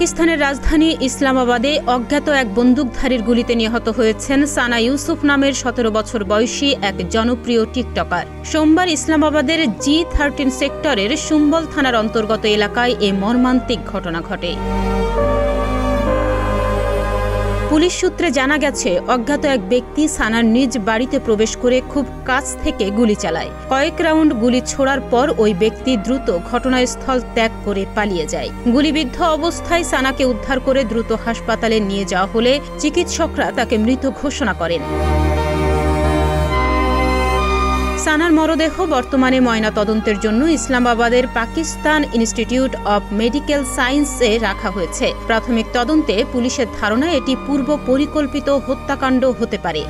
পাকিস্তানের রাজধানী ইসলামাবাদে অজ্ঞাত এক বন্দুকধারীর গুলিতে নিহত হয়েছেন সানা ইউসুফ নামের ১৭ বছর বয়সী এক জনপ্রিয় টিকটকার। সোমবার ইসলামাবাদের G13 সেক্টরের সুম্বল থানার অন্তর্গত এলাকায় এ মর্মান্তিক ঘটনা ঘটে। পুলিশ সূত্রে জানা গেছে, অজ্ঞাত এক ব্যক্তি সানার নিজ বাড়িতে প্রবেশ করে খুব কাছ থেকে গুলি চালায়। কয়েক রাউন্ড গুলি ছোড়ার পর ওই ব্যক্তি দ্রুত ঘটনাস্থল ত্যাগ করে পালিয়ে যায়। গুলিবিদ্ধ অবস্থায় সানাকে উদ্ধার করে দ্রুত হাসপাতালে নিয়ে যাওয়া হলে চিকিৎসকরা তাকে মৃত ঘোষণা করেন। সানার মরদেহ বর্তমানে ময়নাতদন্তের জন্য ইসলামাবাদের পাকিস্তান ইনস্টিটিউট অব মেডিকেল সায়েন্সে রাখা হয়েছে। প্রাথমিক তদন্তে পুলিশের ধারণা এটি পূর্ব পরিকল্পিত হত্যাকাণ্ড হতে পারে।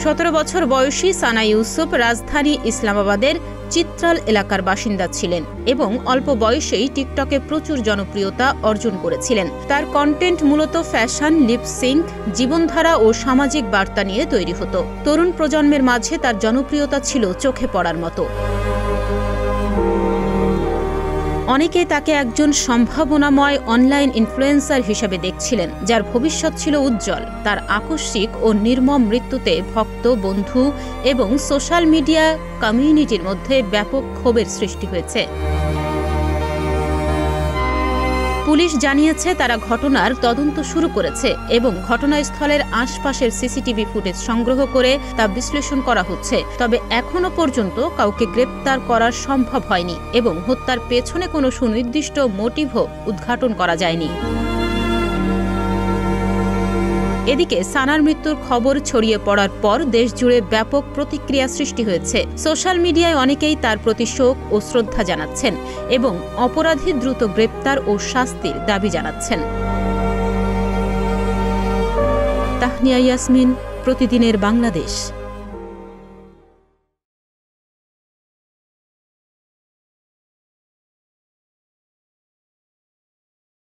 ১৭ বছর বয়সী সানা ইউসুফ রাজধানী ইসলামাবাদের চিত্রাল এলাকার বাসিন্দা ছিলেন এবং অল্প বয়সেই টিকটকে প্রচুর জনপ্রিয়তা অর্জন করেছিলেন। তার কন্টেন্ট মূলত ফ্যাশন, লিপসিঙ্ক, জীবনধারা ও সামাজিক বার্তা নিয়ে তৈরি হতো। তরুণ প্রজন্মের মাঝে তার জনপ্রিয়তা ছিল চোখে পড়ার মতো। অনেকে তাকে একজন সম্ভাবনাময় অনলাইন ইনফ্লুয়েন্সার হিসেবে দেখছিলেন, যার ভবিষ্যৎ ছিল উজ্জ্বল। তার আকস্মিক ও নির্মম মৃত্যুতে ভক্ত, বন্ধু এবং সোশ্যাল মিডিয়া কমিউনিটির মধ্যে ব্যাপক ক্ষোভের সৃষ্টি হয়েছে। পুলিশ জানিয়েছে তারা ঘটনার তদন্ত শুরু করেছে এবং ঘটনাস্থলের আশপাশের সিসিটিভি ফুটেজ সংগ্রহ করে তা বিশ্লেষণ করা হচ্ছে। তবে এখনও পর্যন্ত কাউকে গ্রেপ্তার করা সম্ভব হয়নি এবং হত্যার পেছনে কোনো সুনির্দিষ্ট মোটিভও উদ্ঘাটন করা যায়নি। এদিকে সানার মৃত্যুর খবর ছড়িয়ে পড়ার পর দেশজুড়ে ব্যাপক প্রতিক্রিয়া সৃষ্টি হয়েছে। সোশ্যাল মিডিয়ায় অনেকেই তার প্রতি শোক ও শ্রদ্ধা জানাচ্ছেন এবং অপরাধী দ্রুত গ্রেপ্তার ও শাস্তির দাবি জানাচ্ছেন। তাহনিয়া ইয়াসমিন, প্রতিদিনের বাংলাদেশ।